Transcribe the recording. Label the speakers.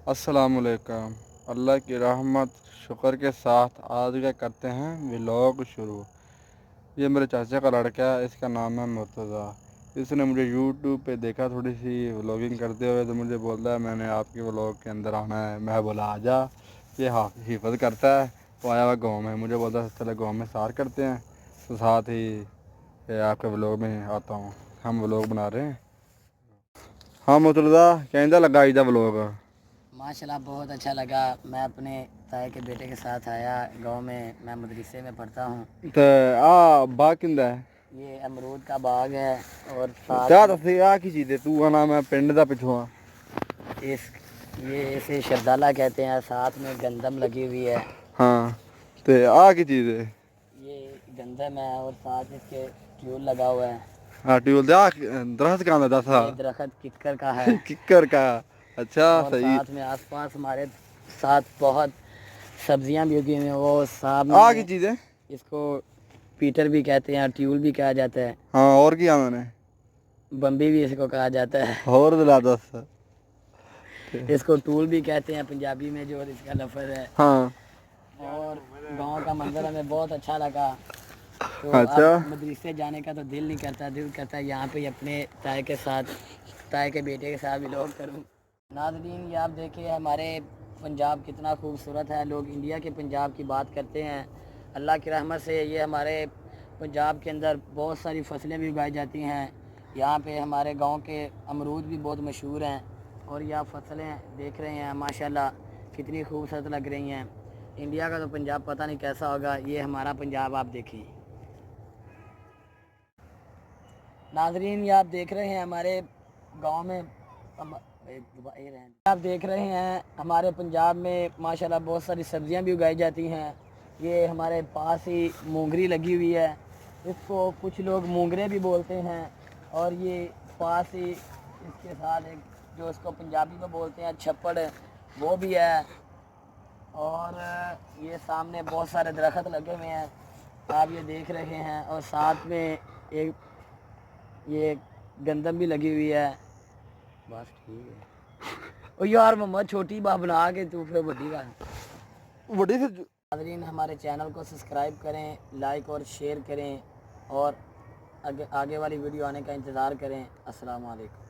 Speaker 1: السلام علیکم۔ اللہ کی رحمت شکر کے ساتھ آج کا کرتے ہیں ولاگ شروع۔ یہ میرے چاچا کا لڑکا ہے، اس کا نام ہے مرتضیٰ۔ اس نے مجھے یوٹیوب پہ دیکھا تھوڑی سی ولاگنگ کرتے ہوئے، تو مجھے بولتا ہے میں نے آپ کے ولاگ کے اندر آنا ہے۔ میں بولا آ جا۔ یہ حفظ کرتا ہے، وہ آیا ہوا گاؤں میں، مجھے بولتا ہے چلے گاؤں میں سار کرتے ہیں، تو ساتھ ہی آپ کے ولاگ میں آتا ہوں۔ ہم ولاگ بنا رہے ہیں۔ ہاں مرتضیٰ کہندا لگا اج دا ولاگ؟
Speaker 2: ماشاءاللہ بہت اچھا لگا۔ میں اپنے تایا کے بیٹے کے ساتھ آیا گاؤں میں، میں مدرسے میں پڑھتا ہوں۔
Speaker 1: تو باغ کندا ہے؟
Speaker 2: یہ امرود کا باغ ہے، اور
Speaker 1: کیا دسی آ کی چیز ہے؟ تو آنا میں پنڈ دا پچھوں ہاں۔
Speaker 2: یہ اسے شردالہ کہتے ہیں، ساتھ میں گندم لگی ہوئی ہے۔
Speaker 1: ہاں تو آ کی چیز ہے؟
Speaker 2: یہ گندم ہے، اور ساتھ اس کے ٹیول لگا ہوا ہے۔
Speaker 1: ہاں ٹیول دے درخت کہاں دا تھا؟
Speaker 2: یہ درخت ککر کا ہے۔
Speaker 1: ککر کا؟ اچھا
Speaker 2: اور
Speaker 1: صحیح۔
Speaker 2: ساتھ میں آس پاس ہمارے ساتھ بہت سبزیاں بھی اگی ہوئی ہیں۔ وہ
Speaker 1: آ کی چیز ہے؟
Speaker 2: اس کو پیٹر بھی کہتے ہیں، ٹیول بھی کہا جاتا ہے۔
Speaker 1: ہاں اور کیا میں نے
Speaker 2: بمبی بھی اس کو کہا جاتا ہے۔
Speaker 1: اور دلا دس۔
Speaker 2: اس کو ٹول بھی کہتے ہیں پنجابی میں، جو اس کا لفظ ہے۔
Speaker 1: ہاں
Speaker 2: اور گاؤں کا منظر ہمیں بہت اچھا لگا، تو اب
Speaker 1: اچھا
Speaker 2: مدرسے جانے کا تو دل نہیں کرتا، دل کرتا ہے یہاں پہ اپنے تایا کے ساتھ، تایا کے بیٹے کے ساتھ ولاگ کروں۔ ناظرین یہ آپ دیکھیں ہمارے پنجاب کتنا خوبصورت ہے۔ لوگ انڈیا کے پنجاب کی بات کرتے ہیں، اللہ کی رحمت سے یہ ہمارے پنجاب کے اندر بہت ساری فصلیں بھی اگائی جاتی ہیں۔ یہاں پہ ہمارے گاؤں کے امرود بھی بہت مشہور ہیں، اور یہ آپ فصلیں دیکھ رہے ہیں ماشاءاللہ کتنی خوبصورت لگ رہی ہیں۔ انڈیا کا تو پنجاب پتہ نہیں کیسا ہوگا، یہ ہمارا پنجاب آپ دیکھیں۔ ناظرین یہ آپ دیکھ رہے ہیں ہمارے گاؤں میں، آپ دیکھ رہے ہیں ہمارے پنجاب میں ماشاءاللہ بہت ساری سبزیاں بھی اگائی جاتی ہیں۔ یہ ہمارے پاس ہی مونگری لگی ہوئی ہے، اس کو کچھ لوگ مونگرے بھی بولتے ہیں، اور یہ پاس ہی اس کے ساتھ ایک جو اس کو پنجابی میں بولتے ہیں چھپڑ، وہ بھی ہے۔ اور یہ سامنے بہت سارے درخت لگے ہوئے ہیں، آپ یہ دیکھ رہے ہیں، اور ساتھ میں ایک یہ گندم بھی لگی ہوئی ہے۔ بس ٹھیک ہے۔ او یار مما چھوٹی بات بنا کے تو پھر بڑی بڑی۔ ناظرین ہمارے چینل کو سبسکرائب کریں، لائک اور شیئر کریں، اور آگے والی ویڈیو آنے کا انتظار کریں۔ السلام علیکم۔